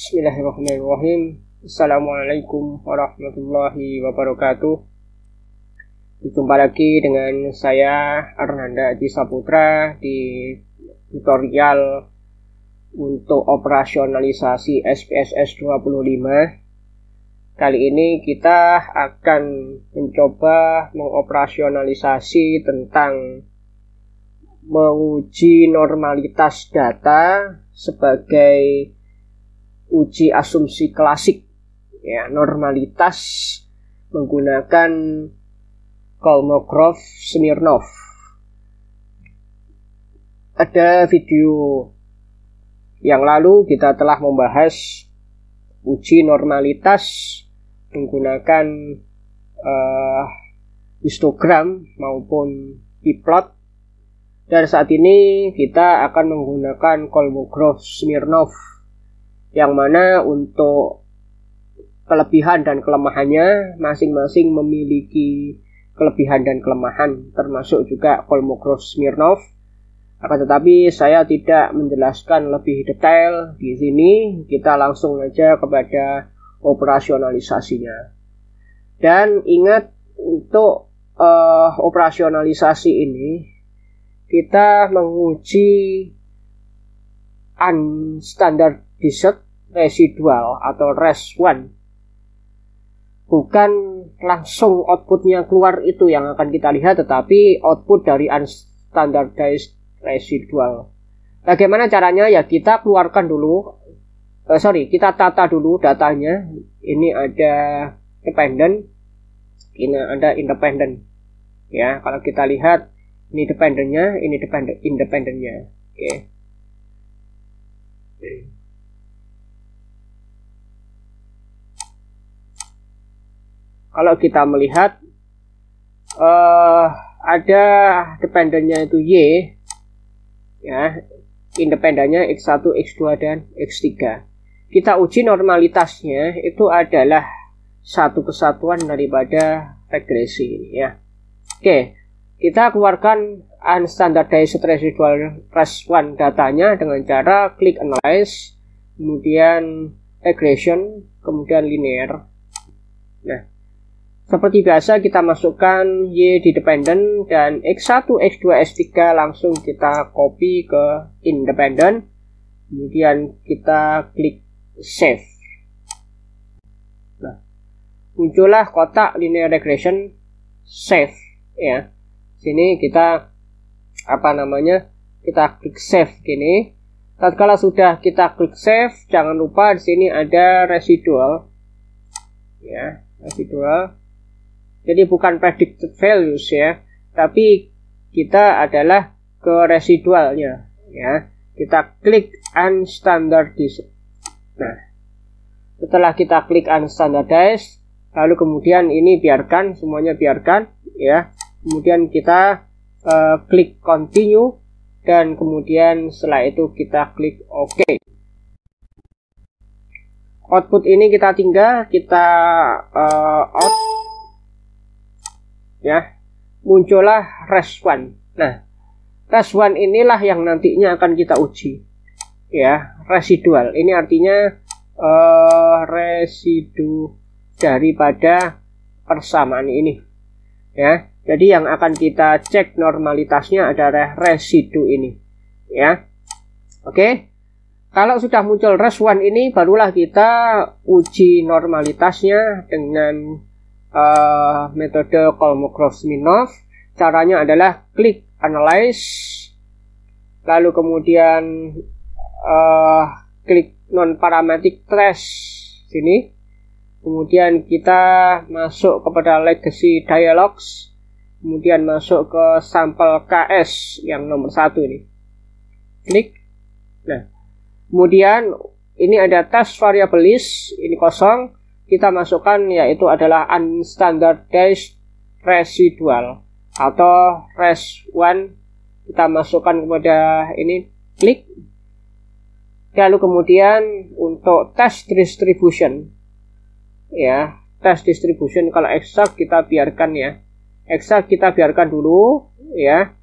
Bismillahirrahmanirrahim. Assalamualaikum warahmatullahi wabarakatuh. Berjumpa lagi dengan saya Arnanda Aji Saputra di tutorial untuk operasionalisasi SPSS 25. Kali ini kita akan mencoba mengoperasionalisasi tentang menguji normalitas data sebagai uji asumsi klasik, ya, normalitas menggunakan Kolmogorov-Smirnov. Ada video yang lalu kita telah membahas uji normalitas menggunakan histogram maupun plot. Dan saat ini kita akan menggunakan Kolmogorov-Smirnov, yang mana untuk kelebihan dan kelemahannya masing-masing memiliki kelebihan dan kelemahan, termasuk juga Kolmogorov-Smirnov. Akan tetapi saya tidak menjelaskan lebih detail di sini, kita langsung aja kepada operasionalisasinya. Dan ingat, untuk operasionalisasi ini kita menguji unstandardized residual atau RES1. Bukan langsung outputnya keluar itu yang akan kita lihat, tetapi output dari unstandardized residual. Bagaimana caranya? Ya, kita keluarkan dulu, kita tata dulu datanya. Ini ada dependent, ini ada independent. Ya, kalau kita lihat, ini dependennya, ini independennya. Oke. Kalau kita melihat ada dependennya itu Y, ya, independennya X1, X2 dan X3. Kita uji normalitasnya itu adalah satu kesatuan daripada regresi, ya. Oke, kita keluarkan unstandardized residual RES1 datanya dengan cara click analyze, kemudian regression, kemudian linear. Nah, seperti biasa kita masukkan Y di dependent dan X1, X2, X3 langsung kita copy ke independent. Kemudian kita klik save. Nah, muncullah kotak linear regression save, ya. Sini kita kita klik save gini. Tatkala sudah kita klik save, jangan lupa di sini ada residual, ya, residual. Jadi bukan predicted values, ya, tapi kita adalah ke residualnya, ya. Kita klik unstandardized. Nah, setelah kita klik unstandardized, lalu kemudian ini biarkan, semuanya biarkan, ya. Kemudian kita klik continue, dan kemudian setelah itu kita klik OK. Output ini kita tinggal, kita out, ya, muncullah RES1. Nah, RES1 inilah yang nantinya akan kita uji, ya, residual. Ini artinya residu daripada persamaan ini, ya. Jadi yang akan kita cek normalitasnya adalah residu ini, ya. Oke. Kalau sudah muncul RES1 ini, barulah kita uji normalitasnya dengan metode Kolmogorov-Smirnov. Caranya adalah klik analyze, lalu kemudian klik non-parametric trace sini. Kemudian kita masuk kepada legacy dialogs. Kemudian masuk ke sampel KS yang nomor 1 ini. Klik. Nah, kemudian ini ada test variable list, ini kosong. Kita masukkan, yaitu adalah unstandardized residual atau RES1. Kita masukkan kepada ini, klik. Lalu kemudian untuk test distribution, ya, test distribution kalau exact kita biarkan, ya. Exact kita biarkan dulu, ya.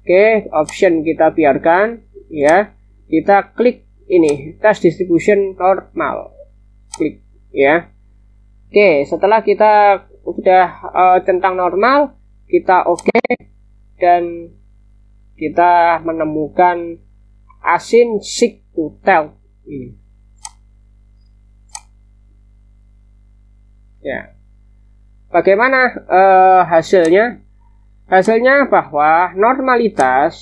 Oke, option kita biarkan, ya. Kita klik ini test distribution normal, klik ya. Oke, setelah kita sudah centang normal, kita oke, dan kita menemukan asin seek to tell ini. Ya, bagaimana hasilnya? Hasilnya bahwa normalitas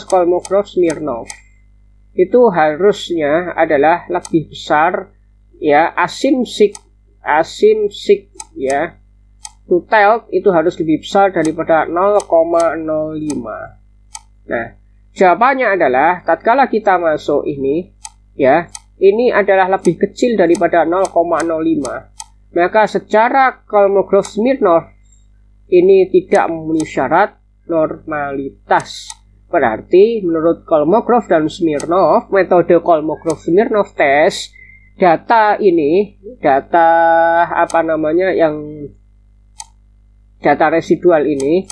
Kolmogorov-Smirnov itu harusnya adalah lebih besar ya, asin seek ya, to tell itu harus lebih besar daripada 0,05. Nah, jawabannya adalah tatkala kita masuk ini ya, ini adalah lebih kecil daripada 0,05. Maka secara Kolmogorov-Smirnov ini tidak memenuhi syarat normalitas. Berarti menurut Kolmogorov dan Smirnov, metode Kolmogorov-Smirnov test, data residual ini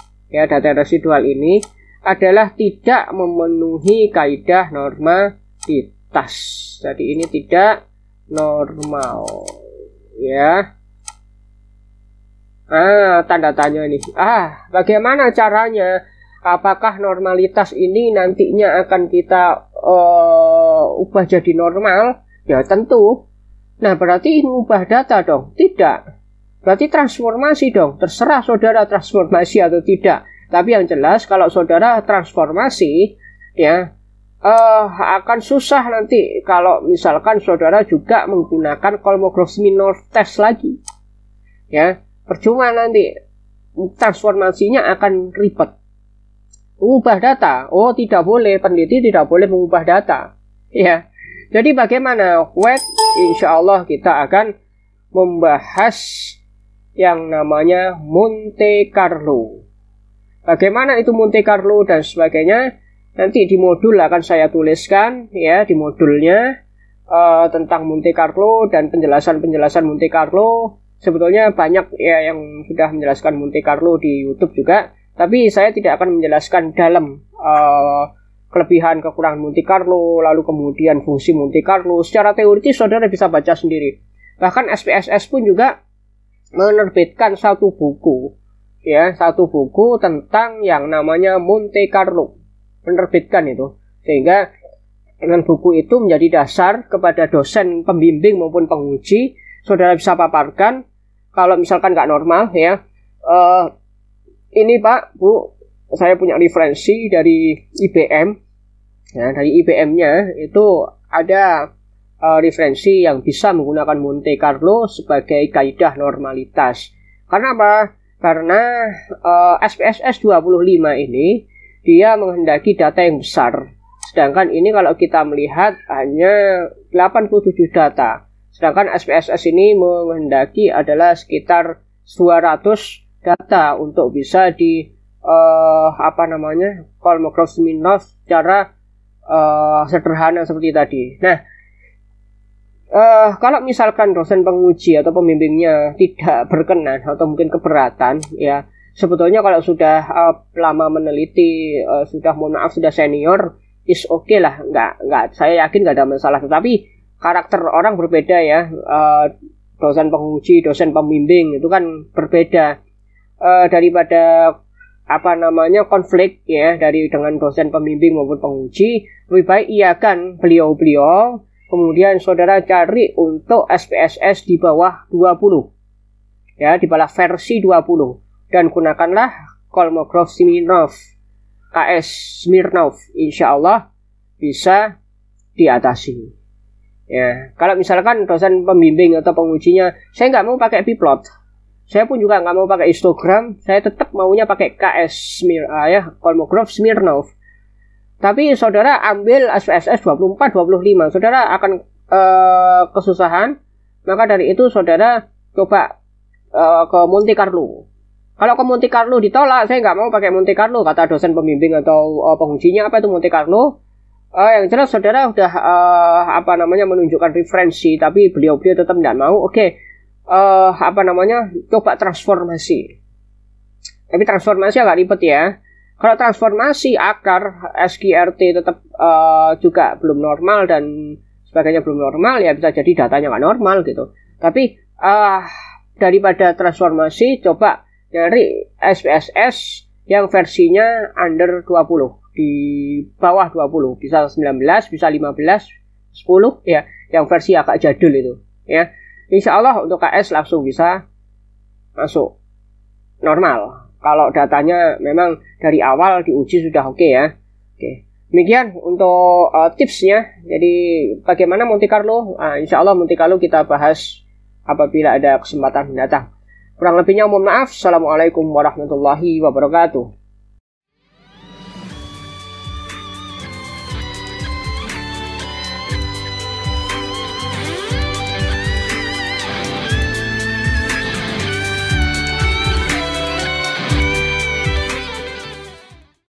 adalah tidak memenuhi kaidah normalitas. Jadi ini tidak normal. Ya, tanda tanya ini. Bagaimana caranya? Apakah normalitas ini nantinya akan kita ubah jadi normal? Ya tentu. Nah, berarti mengubah data dong? Tidak. Berarti transformasi dong. Terserah saudara transformasi atau tidak. Tapi yang jelas kalau saudara transformasi, ya, akan susah nanti kalau misalkan saudara juga menggunakan Kolmogorov-Smirnov test lagi. Ya, percuma nanti transformasinya akan ribet. Mengubah data, tidak boleh, peneliti tidak boleh mengubah data. Ya. Jadi bagaimana? Insya Allah kita akan membahas yang namanya Monte Carlo. Bagaimana itu Monte Carlo dan sebagainya? Nanti di modul akan saya tuliskan ya, di modulnya tentang Monte Carlo dan penjelasan Monte Carlo. Sebetulnya banyak ya yang sudah menjelaskan Monte Carlo di YouTube juga, tapi saya tidak akan menjelaskan dalam kelebihan kekurangan Monte Carlo, lalu kemudian fungsi Monte Carlo. Secara teoritis saudara bisa baca sendiri. Bahkan SPSS pun juga menerbitkan satu buku tentang yang namanya Monte Carlo. Menerbitkan itu, sehingga dengan buku itu menjadi dasar kepada dosen pembimbing maupun penguji, saudara bisa paparkan kalau misalkan nggak normal ya, ini Pak Bu, saya punya referensi dari IBM ya, dari IBM-nya itu ada referensi yang bisa menggunakan Monte Carlo sebagai kaidah normalitas. Karena apa? Karena SPSS 25 ini dia menghendaki data yang besar. Sedangkan ini kalau kita melihat hanya 87 data. Sedangkan SPSS ini menghendaki adalah sekitar 200 data untuk bisa di Kolmogorov-Smirnov secara sederhana seperti tadi. Nah, kalau misalkan dosen penguji atau pembimbingnya tidak berkenan atau mungkin keberatan ya, sebetulnya kalau sudah lama meneliti, sudah senior, is oke lah, nggak, saya yakin nggak ada masalah. Tetapi karakter orang berbeda ya, dosen penguji, dosen pembimbing itu kan berbeda, daripada konflik ya dengan dosen pembimbing maupun penguji, lebih baik iakan beliau-beliau, kemudian saudara cari untuk SPSS di bawah 20 ya, di bawah versi 20. Dan gunakanlah Kolmogorov-Smirnov, KS Smirnov, insya Allah bisa diatasi. Ya, kalau misalkan dosen pembimbing atau pengujinya, saya nggak mau pakai Biplot, saya pun juga nggak mau pakai histogram, saya tetap maunya pakai KS Kolmogorov-Smirnov. Tapi saudara ambil SPSS 24, 25, saudara akan kesusahan. Maka dari itu saudara coba ke Monte Carlo. Kalau ke Monte Carlo ditolak, saya nggak mau pakai Monte Carlo, kata dosen pembimbing atau pengujinya. Apa itu Monte Carlo? Yang jelas saudara sudah menunjukkan referensi, tapi beliau tetap tidak mau. Oke, coba transformasi. Tapi transformasi agak ribet ya. Kalau transformasi akar SQRT tetap juga belum normal dan sebagainya belum normal, ya bisa jadi datanya nggak normal gitu. Tapi daripada transformasi, coba dari SPSS yang versinya under 20, di bawah 20, bisa 19, bisa 15, 10 ya, yang versi agak jadul itu ya. Insya Allah untuk KS langsung bisa masuk normal kalau datanya memang dari awal diuji sudah oke ya. Oke. Demikian untuk tipsnya. Jadi bagaimana Monte Carlo? Insya Allah Monte Carlo kita bahas apabila ada kesempatan mendatang. Kurang lebihnya mohon maaf. Assalamualaikum warahmatullahi wabarakatuh.